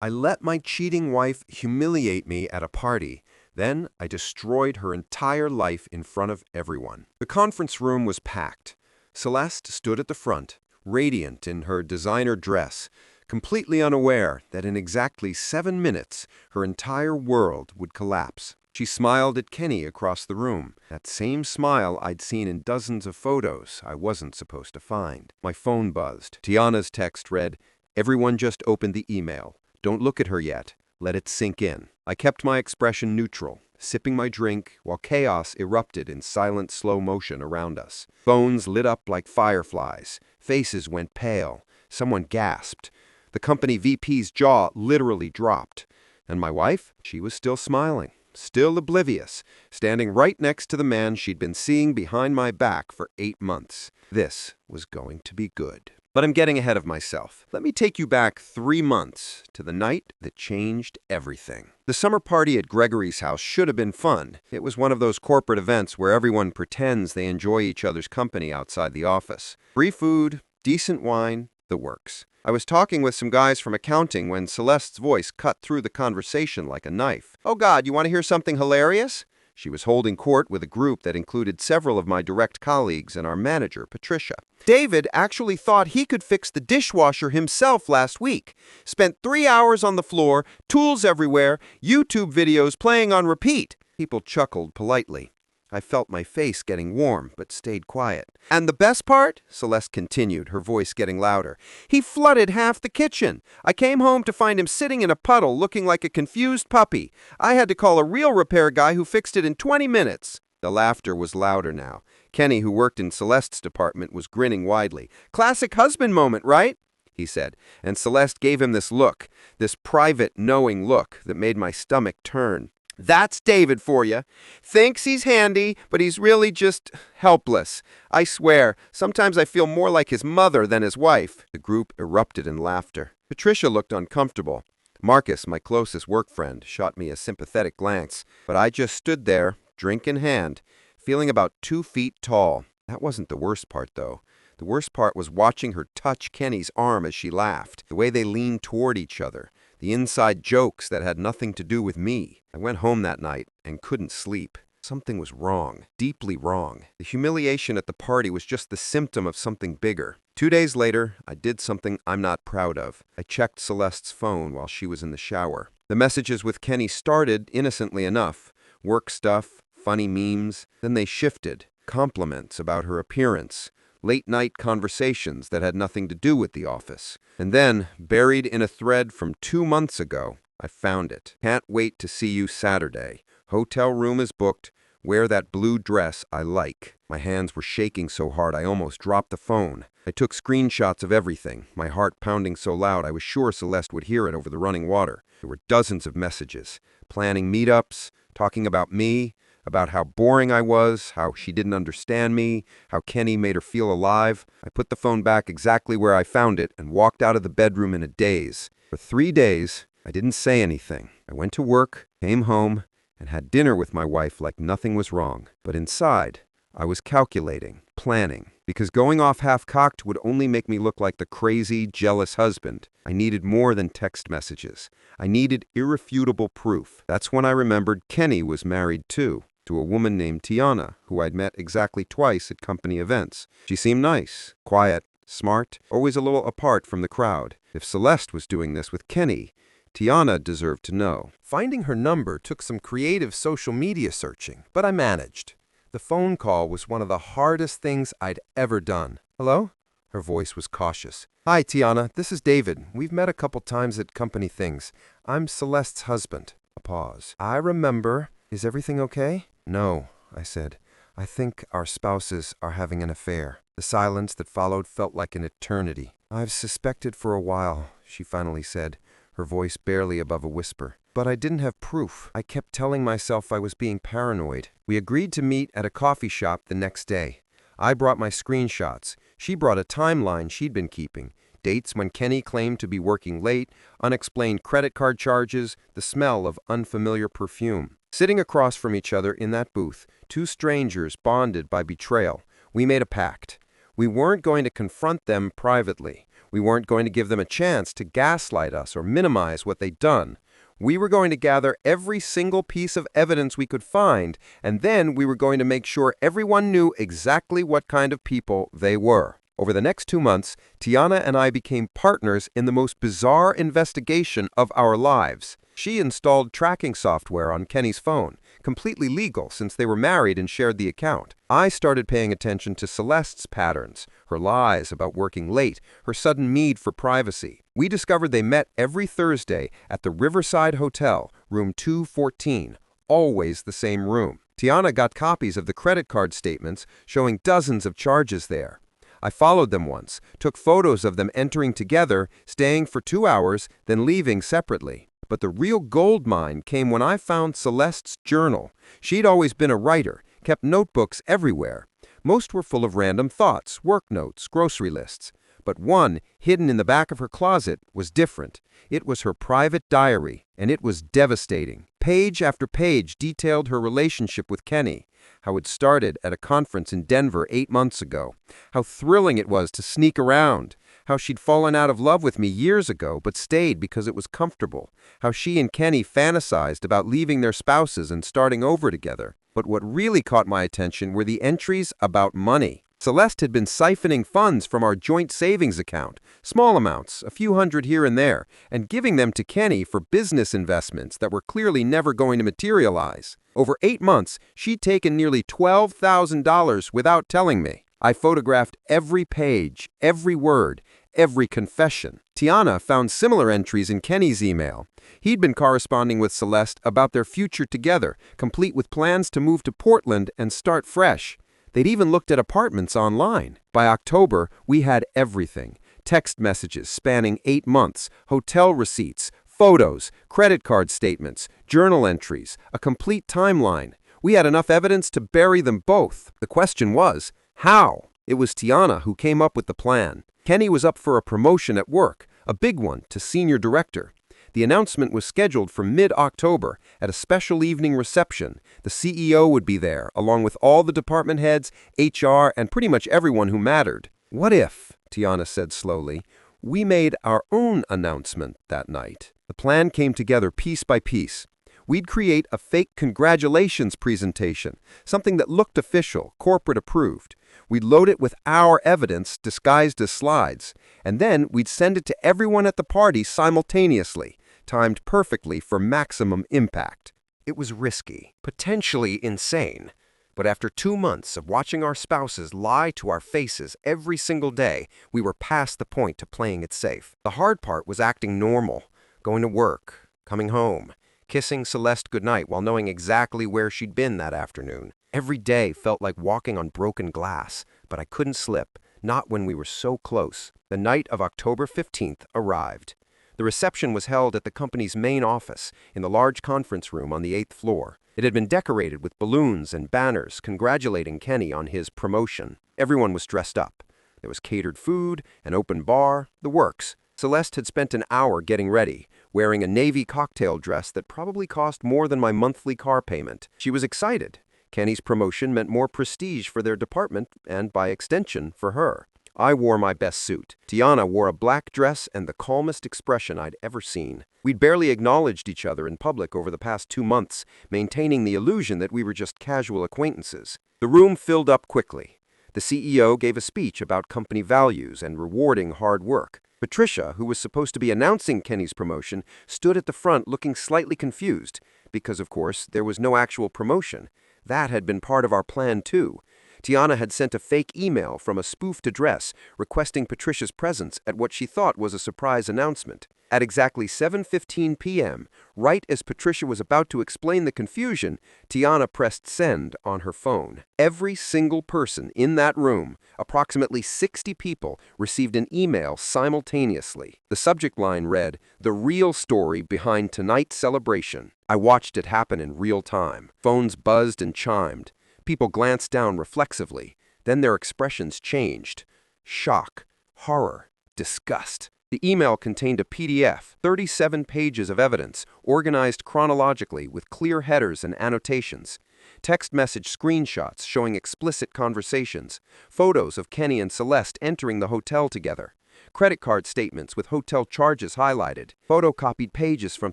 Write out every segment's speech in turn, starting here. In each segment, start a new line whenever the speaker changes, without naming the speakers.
I let my cheating wife humiliate me at a party. Then I destroyed her entire life in front of everyone. The conference room was packed. Celeste stood at the front, radiant in her designer dress, completely unaware that in exactly 7 minutes her entire world would collapse. She smiled at Kenny across the room, that same smile I'd seen in dozens of photos I wasn't supposed to find. My phone buzzed. Tiana's text read, "Everyone just opened the email. Don't look at her yet. Let it sink in." I kept my expression neutral, sipping my drink while chaos erupted in silent slow motion around us. Phones lit up like fireflies. Faces went pale. Someone gasped. The company VP's jaw literally dropped. And my wife? She was still smiling, still oblivious, standing right next to the man she'd been seeing behind my back for 8 months. This was going to be good. But I'm getting ahead of myself. Let me take you back 3 months to the night that changed everything. The summer party at Gregory's house should have been fun. It was one of those corporate events where everyone pretends they enjoy each other's company outside the office. Free food, decent wine, the works. I was talking with some guys from accounting when Celeste's voice cut through the conversation like a knife. "Oh God, you want to hear something hilarious?" She was holding court with a group that included several of my direct colleagues and our manager, Patricia. "David actually thought he could fix the dishwasher himself last week. Spent 3 hours on the floor, tools everywhere, YouTube videos playing on repeat." People chuckled politely. I felt my face getting warm, but stayed quiet. "And the best part?" Celeste continued, her voice getting louder. "He flooded half the kitchen. I came home to find him sitting in a puddle looking like a confused puppy. I had to call a real repair guy who fixed it in 20 minutes. The laughter was louder now. Kenny, who worked in Celeste's department, was grinning widely. "Classic husband moment, right?" he said, and Celeste gave him this look, this private, knowing look that made my stomach turn. "That's David for you. Thinks he's handy, but he's really just helpless. I swear, sometimes I feel more like his mother than his wife." The group erupted in laughter. Patricia looked uncomfortable. Marcus, my closest work friend, shot me a sympathetic glance, but I just stood there, drink in hand, feeling about 2 feet tall. That wasn't the worst part, though. The worst part was watching her touch Kenny's arm as she laughed, the way they leaned toward each other, the inside jokes that had nothing to do with me. I went home that night and couldn't sleep. Something was wrong, deeply wrong. The humiliation at the party was just the symptom of something bigger. 2 days later, I did something I'm not proud of. I checked Celeste's phone while she was in the shower. The messages with Kenny started innocently enough. Work stuff, funny memes. Then they shifted. Compliments about her appearance. Late-night conversations that had nothing to do with the office. And then, buried in a thread from 2 months ago, I found it. "Can't wait to see you Saturday. Hotel room is booked. Wear that blue dress I like." My hands were shaking so hard I almost dropped the phone. I took screenshots of everything, my heart pounding so loud I was sure Celeste would hear it over the running water. There were dozens of messages, planning meetups, talking about me, about how boring I was, how she didn't understand me, how Kenny made her feel alive. I put the phone back exactly where I found it and walked out of the bedroom in a daze. For 3 days, I didn't say anything. I went to work, came home, and had dinner with my wife like nothing was wrong. But inside, I was calculating, planning, because going off half-cocked would only make me look like the crazy, jealous husband. I needed more than text messages. I needed irrefutable proof. That's when I remembered Kenny was married too, to a woman named Tiana, who I'd met exactly twice at company events. She seemed nice, quiet, smart, always a little apart from the crowd. If Celeste was doing this with Kenny, Tiana deserved to know. Finding her number took some creative social media searching, but I managed. The phone call was one of the hardest things I'd ever done. "Hello?" Her voice was cautious. "Hi, Tiana. This is David. We've met a couple times at company things. I'm Celeste's husband." A pause. "I remember. Is everything okay?" "No," I said. "I think our spouses are having an affair." The silence that followed felt like an eternity. "I've suspected for a while," she finally said, her voice barely above a whisper. "But I didn't have proof. I kept telling myself I was being paranoid." We agreed to meet at a coffee shop the next day. I brought my screenshots. She brought a timeline she'd been keeping. Dates when Kenny claimed to be working late, unexplained credit card charges, the smell of unfamiliar perfume. Sitting across from each other in that booth, 2 strangers bonded by betrayal, we made a pact. We weren't going to confront them privately. We weren't going to give them a chance to gaslight us or minimize what they'd done. We were going to gather every single piece of evidence we could find, and then we were going to make sure everyone knew exactly what kind of people they were. Over the next 2 months, Tiana and I became partners in the most bizarre investigation of our lives. She installed tracking software on Kenny's phone, completely legal since they were married and shared the account. I started paying attention to Celeste's patterns, her lies about working late, her sudden need for privacy. We discovered they met every Thursday at the Riverside Hotel, room 214, always the same room. Tiana got copies of the credit card statements showing dozens of charges there. I followed them once, took photos of them entering together, staying for 2 hours, then leaving separately. But the real gold mine came when I found Celeste's journal. She'd always been a writer, kept notebooks everywhere. Most were full of random thoughts, work notes, grocery lists. But one, hidden in the back of her closet, was different. It was her private diary, and it was devastating. Page after page detailed her relationship with Kenny, how it started at a conference in Denver 8 months ago, how thrilling it was to sneak around, how she'd fallen out of love with me years ago but stayed because it was comfortable, how she and Kenny fantasized about leaving their spouses and starting over together. But what really caught my attention were the entries about money. Celeste had been siphoning funds from our joint savings account, small amounts, a few hundred here and there, and giving them to Kenny for business investments that were clearly never going to materialize. Over 8 months, she'd taken nearly $12,000 without telling me. I photographed every page, every word, every confession. Tiana found similar entries in Kenny's email. He'd been corresponding with Celeste about their future together, complete with plans to move to Portland and start fresh. They'd even looked at apartments online. By October, we had everything. Text messages spanning 8 months, hotel receipts, photos, credit card statements, journal entries, a complete timeline. We had enough evidence to bury them both. The question was, how? It was Tiana who came up with the plan. Kenny was up for a promotion at work, a big one, to senior director. The announcement was scheduled for mid-October at a special evening reception. The CEO would be there, along with all the department heads, HR, and pretty much everyone who mattered. What if, Tiana said slowly, we made our own announcement that night? The plan came together piece by piece. We'd create a fake congratulations presentation, something that looked official, corporate approved. We'd load it with our evidence disguised as slides, and then we'd send it to everyone at the party simultaneously, timed perfectly for maximum impact. It was risky, potentially insane, but after 2 months of watching our spouses lie to our faces every single day, we were past the point to playing it safe. The hard part was acting normal, going to work, coming home, kissing Celeste goodnight while knowing exactly where she'd been that afternoon. Every day felt like walking on broken glass, but I couldn't slip, not when we were so close. The night of October 15th arrived. The reception was held at the company's main office, in the large conference room on the 8th floor. It had been decorated with balloons and banners congratulating Kenny on his promotion. Everyone was dressed up. There was catered food, an open bar, the works. Celeste had spent an hour getting ready, wearing a navy cocktail dress that probably cost more than my monthly car payment. She was excited. Kenny's promotion meant more prestige for their department and, by extension, for her. I wore my best suit. Tiana wore a black dress and the calmest expression I'd ever seen. We'd barely acknowledged each other in public over the past 2 months, maintaining the illusion that we were just casual acquaintances. The room filled up quickly. The CEO gave a speech about company values and rewarding hard work. Patricia, who was supposed to be announcing Kenny's promotion, stood at the front looking slightly confused, because, of course, there was no actual promotion. That had been part of our plan, too. Tiana had sent a fake email from a spoofed address requesting Patricia's presence at what she thought was a surprise announcement. At exactly 7:15 p.m., right as Patricia was about to explain the confusion, Tiana pressed send on her phone. Every single person in that room, approximately 60 people, received an email simultaneously. The subject line read, "The real story behind tonight's celebration." I watched it happen in real time. Phones buzzed and chimed. People glanced down reflexively. Then their expressions changed. Shock, horror, disgust. The email contained a PDF, 37 pages of evidence, organized chronologically with clear headers and annotations. Text message screenshots showing explicit conversations, photos of Kenny and Celeste entering the hotel together, credit card statements with hotel charges highlighted, photocopied pages from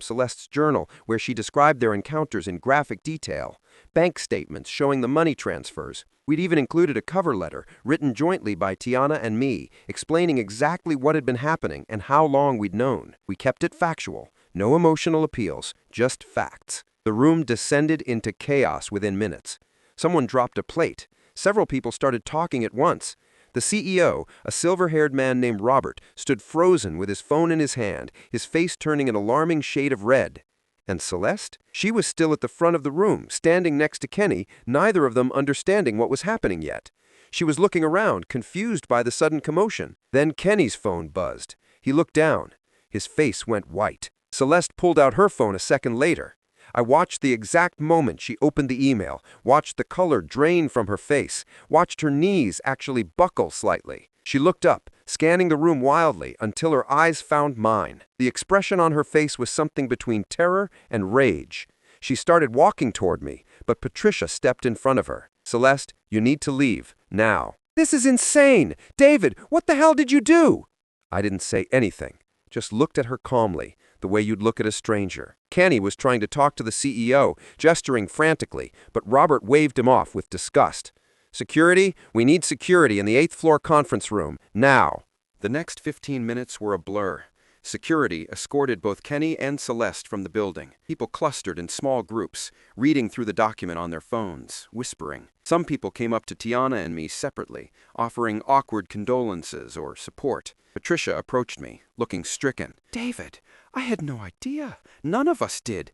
Celeste's journal where she described their encounters in graphic detail, bank statements showing the money transfers. We'd even included a cover letter written jointly by Tiana and me, explaining exactly what had been happening and how long we'd known. We kept it factual, no emotional appeals, just facts. The room descended into chaos within minutes. Someone dropped a plate. Several people started talking at once. The CEO, a silver-haired man named Robert, stood frozen with his phone in his hand, his face turning an alarming shade of red. And Celeste? She was still at the front of the room, standing next to Kenny, neither of them understanding what was happening yet. She was looking around, confused by the sudden commotion. Then Kenny's phone buzzed. He looked down. His face went white. Celeste pulled out her phone a second later. I watched the exact moment she opened the email, watched the color drain from her face, watched her knees actually buckle slightly. She looked up, scanning the room wildly until her eyes found mine. The expression on her face was something between terror and rage. She started walking toward me, but Patricia stepped in front of her. "Celeste, you need to leave, now." "This is insane! David, what the hell did you do?" I didn't say anything, just looked at her calmly, the way you'd look at a stranger. Kenny was trying to talk to the CEO, gesturing frantically, but Robert waved him off with disgust. "Security? We need security in the 8th floor conference room, now." The next 15 minutes were a blur. Security escorted both Kenny and Celeste from the building. People clustered in small groups, reading through the document on their phones, whispering. Some people came up to Tiana and me separately, offering awkward condolences or support. Patricia approached me, looking stricken. "David, I had no idea. None of us did.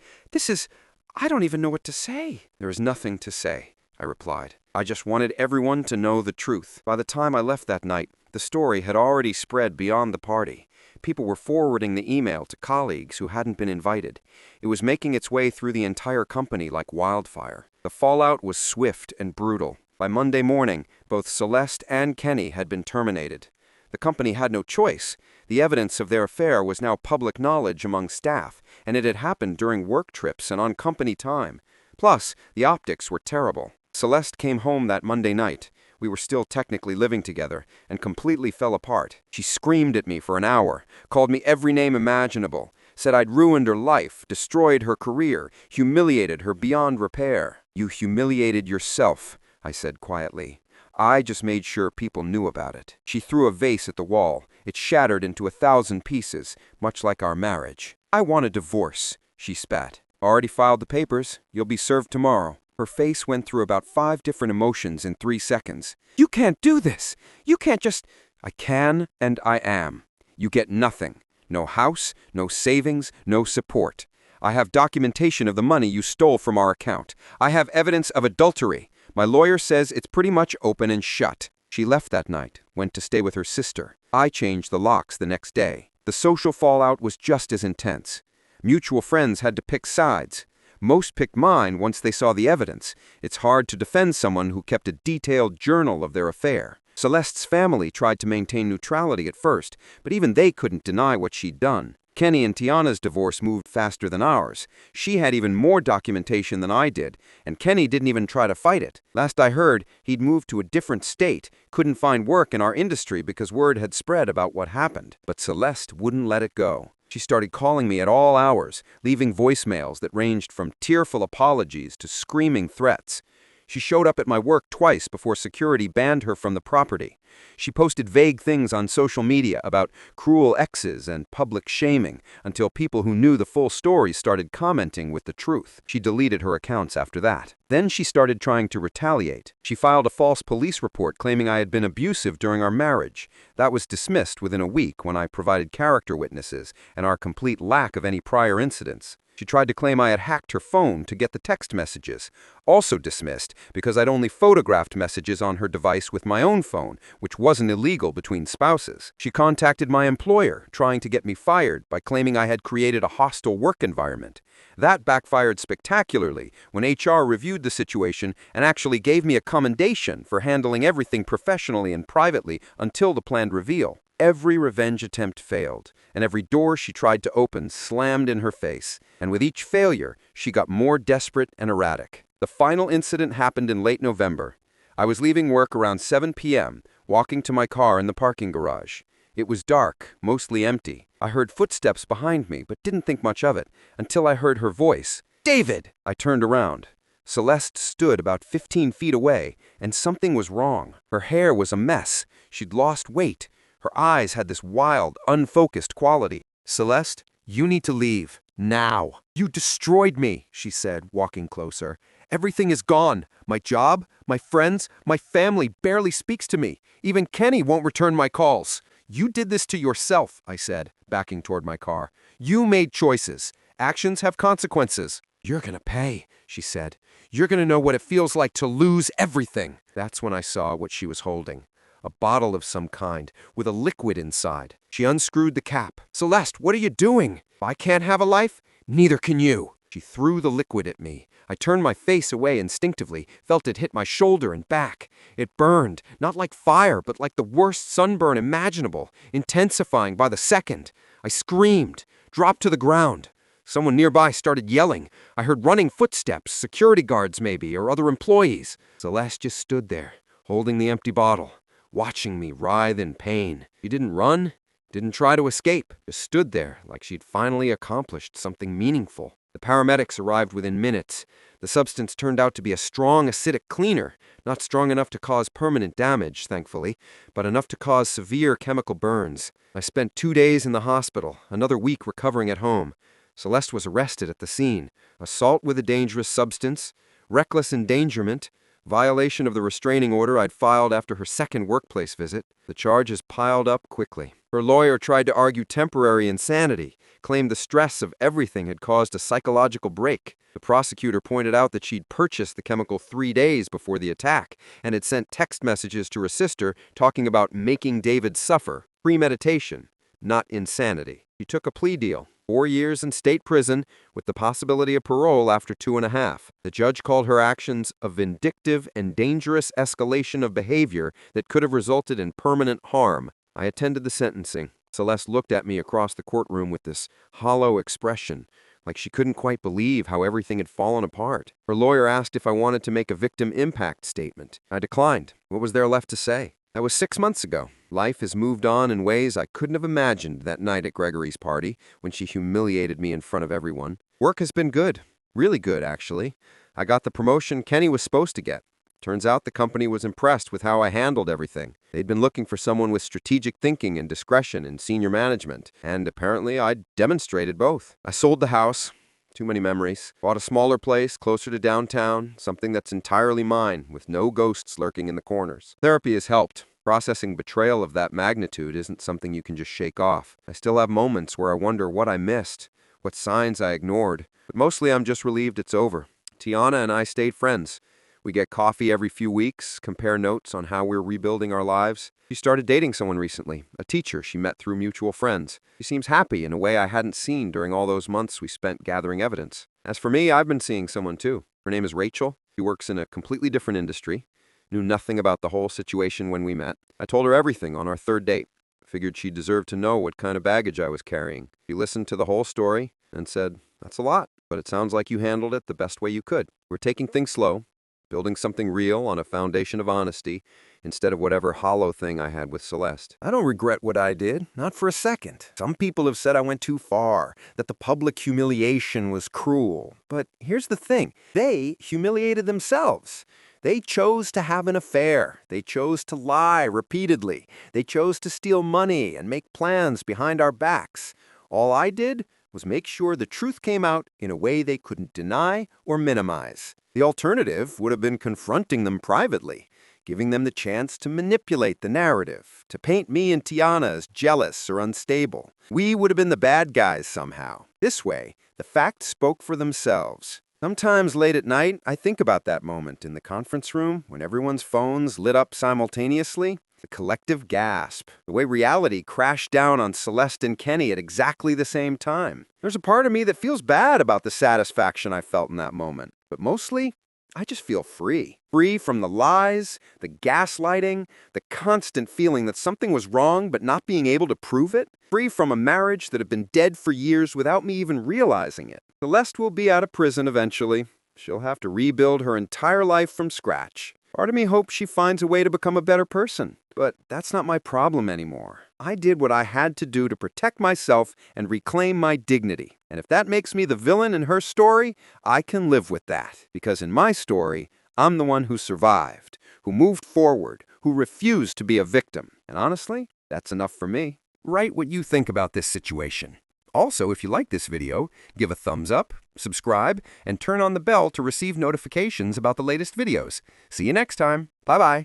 I don't even know what to say." "There is nothing to say," I replied. "I just wanted everyone to know the truth." By the time I left that night, the story had already spread beyond the party. People were forwarding the email to colleagues who hadn't been invited. It was making its way through the entire company like wildfire. The fallout was swift and brutal. By Monday morning, both Celeste and Kenny had been terminated. The company had no choice. The evidence of their affair was now public knowledge among staff, and it had happened during work trips and on company time. Plus, the optics were terrible. Celeste came home that Monday night. We were still technically living together, and completely fell apart. She screamed at me for an hour, called me every name imaginable, said I'd ruined her life, destroyed her career, humiliated her beyond repair. "You humiliated yourself," I said quietly. "I just made sure people knew about it." She threw a vase at the wall. It shattered into 1,000 pieces, much like our marriage. "I want a divorce," she spat. "Already filed the papers. You'll be served tomorrow." Her face went through about 5 different emotions in 3 seconds. "You can't do this! You can't just—" "I can, and I am. You get nothing. No house, no savings, no support. I have documentation of the money you stole from our account. I have evidence of adultery. My lawyer says it's pretty much open and shut." She left that night, went to stay with her sister. I changed the locks the next day. The social fallout was just as intense. Mutual friends had to pick sides. Most picked mine once they saw the evidence. It's hard to defend someone who kept a detailed journal of their affair. Celeste's family tried to maintain neutrality at first, but even they couldn't deny what she'd done. Kenny and Tiana's divorce moved faster than ours. She had even more documentation than I did, and Kenny didn't even try to fight it. Last I heard, he'd moved to a different state, couldn't find work in our industry because word had spread about what happened. But Celeste wouldn't let it go. She started calling me at all hours, leaving voicemails that ranged from tearful apologies to screaming threats. She showed up at my work twice before security banned her from the property. She posted vague things on social media about cruel exes and public shaming until people who knew the full story started commenting with the truth. She deleted her accounts after that. Then she started trying to retaliate. She filed a false police report claiming I had been abusive during our marriage. That was dismissed within a week when I provided character witnesses and our complete lack of any prior incidents. She tried to claim I had hacked her phone to get the text messages, also dismissed because I'd only photographed messages on her device with my own phone, which wasn't illegal between spouses. She contacted my employer, trying to get me fired by claiming I had created a hostile work environment. That backfired spectacularly when HR reviewed the situation and actually gave me a commendation for handling everything professionally and privately until the planned reveal. Every revenge attempt failed, and every door she tried to open slammed in her face, and with each failure, she got more desperate and erratic. The final incident happened in late November. I was leaving work around 7 p.m., walking to my car in the parking garage. It was dark, mostly empty. I heard footsteps behind me, but didn't think much of it, until I heard her voice. "David!" I turned around. Celeste stood about 15 feet away, and something was wrong. Her hair was a mess. She'd lost weight. Her eyes had this wild, unfocused quality. "Celeste, you need to leave. Now. You destroyed me," she said, walking closer. "Everything is gone. My job, my friends, my family barely speaks to me. Even Kenny won't return my calls." "You did this to yourself," I said, backing toward my car. "You made choices. Actions have consequences." "You're gonna pay," she said. "You're gonna know what it feels like to lose everything." That's when I saw what she was holding. A bottle of some kind, with a liquid inside. She unscrewed the cap. "Celeste, what are you doing? If I can't have a life, neither can you." She threw the liquid at me. I turned my face away instinctively, felt it hit my shoulder and back. It burned, not like fire, but like the worst sunburn imaginable, intensifying by the second. I screamed, dropped to the ground. Someone nearby started yelling. I heard running footsteps, security guards maybe, or other employees. Celeste just stood there, holding the empty bottle, watching me writhe in pain. She didn't run, didn't try to escape, just stood there like she'd finally accomplished something meaningful. The paramedics arrived within minutes. The substance turned out to be a strong acidic cleaner, not strong enough to cause permanent damage, thankfully, but enough to cause severe chemical burns. I spent 2 days in the hospital, another week recovering at home. Celeste was arrested at the scene. Assault with a dangerous substance, reckless endangerment, violation of the restraining order I'd filed after her second workplace visit. The charges piled up quickly. Her lawyer tried to argue temporary insanity, claimed the stress of everything had caused a psychological break. The prosecutor pointed out that she'd purchased the chemical 3 days before the attack and had sent text messages to her sister talking about making David suffer. Premeditation, not insanity. She took a plea deal. 4 years in state prison with the possibility of parole after 2.5. The judge called her actions a vindictive and dangerous escalation of behavior that could have resulted in permanent harm. I attended the sentencing. Celeste looked at me across the courtroom with this hollow expression, like she couldn't quite believe how everything had fallen apart. Her lawyer asked if I wanted to make a victim impact statement. I declined. What was there left to say? That was 6 months ago. Life has moved on in ways I couldn't have imagined that night at Gregory's party when she humiliated me in front of everyone. Work has been good. Really good, actually. I got the promotion Kenny was supposed to get. Turns out the company was impressed with how I handled everything. They'd been looking for someone with strategic thinking and discretion in senior management, and apparently I demonstrated both. I sold the house. Too many memories. Bought a smaller place closer to downtown, something that's entirely mine, with no ghosts lurking in the corners. Therapy has helped. Processing betrayal of that magnitude isn't something you can just shake off. I still have moments where I wonder what I missed, what signs I ignored, but mostly I'm just relieved it's over. Tiana and I stayed friends. We get coffee every few weeks, compare notes on how we're rebuilding our lives. She started dating someone recently, a teacher she met through mutual friends. She seems happy in a way I hadn't seen during all those months we spent gathering evidence. As for me, I've been seeing someone too. Her name is Rachel. She works in a completely different industry. Knew nothing about the whole situation when we met. I told her everything on our 3rd date. Figured she deserved to know what kind of baggage I was carrying. She listened to the whole story and said, "That's a lot, but it sounds like you handled it the best way you could. We're taking things slow, building something real on a foundation of honesty instead of whatever hollow thing I had with Celeste. I don't regret what I did, not for a second. Some people have said I went too far, that the public humiliation was cruel. But here's the thing, they humiliated themselves. They chose to have an affair. They chose to lie repeatedly. They chose to steal money and make plans behind our backs. All I did was make sure the truth came out in a way they couldn't deny or minimize. The alternative would have been confronting them privately, giving them the chance to manipulate the narrative, to paint me and Tiana as jealous or unstable. We would have been the bad guys somehow. This way, the facts spoke for themselves. Sometimes late at night, I think about that moment in the conference room when everyone's phones lit up simultaneously. The collective gasp. The way reality crashed down on Celeste and Kenny at exactly the same time. There's a part of me that feels bad about the satisfaction I felt in that moment. But mostly, I just feel free. Free from the lies, the gaslighting, the constant feeling that something was wrong but not being able to prove it. Free from a marriage that had been dead for years without me even realizing it. Celeste will be out of prison eventually. She'll have to rebuild her entire life from scratch. Part of me hopes she finds a way to become a better person. But that's not my problem anymore. I did what I had to do to protect myself and reclaim my dignity. And if that makes me the villain in her story, I can live with that. Because in my story, I'm the one who survived, who moved forward, who refused to be a victim. And honestly, that's enough for me. Write what you think about this situation. Also, if you like this video, give a thumbs up, subscribe, and turn on the bell to receive notifications about the latest videos. See you next time. Bye-bye.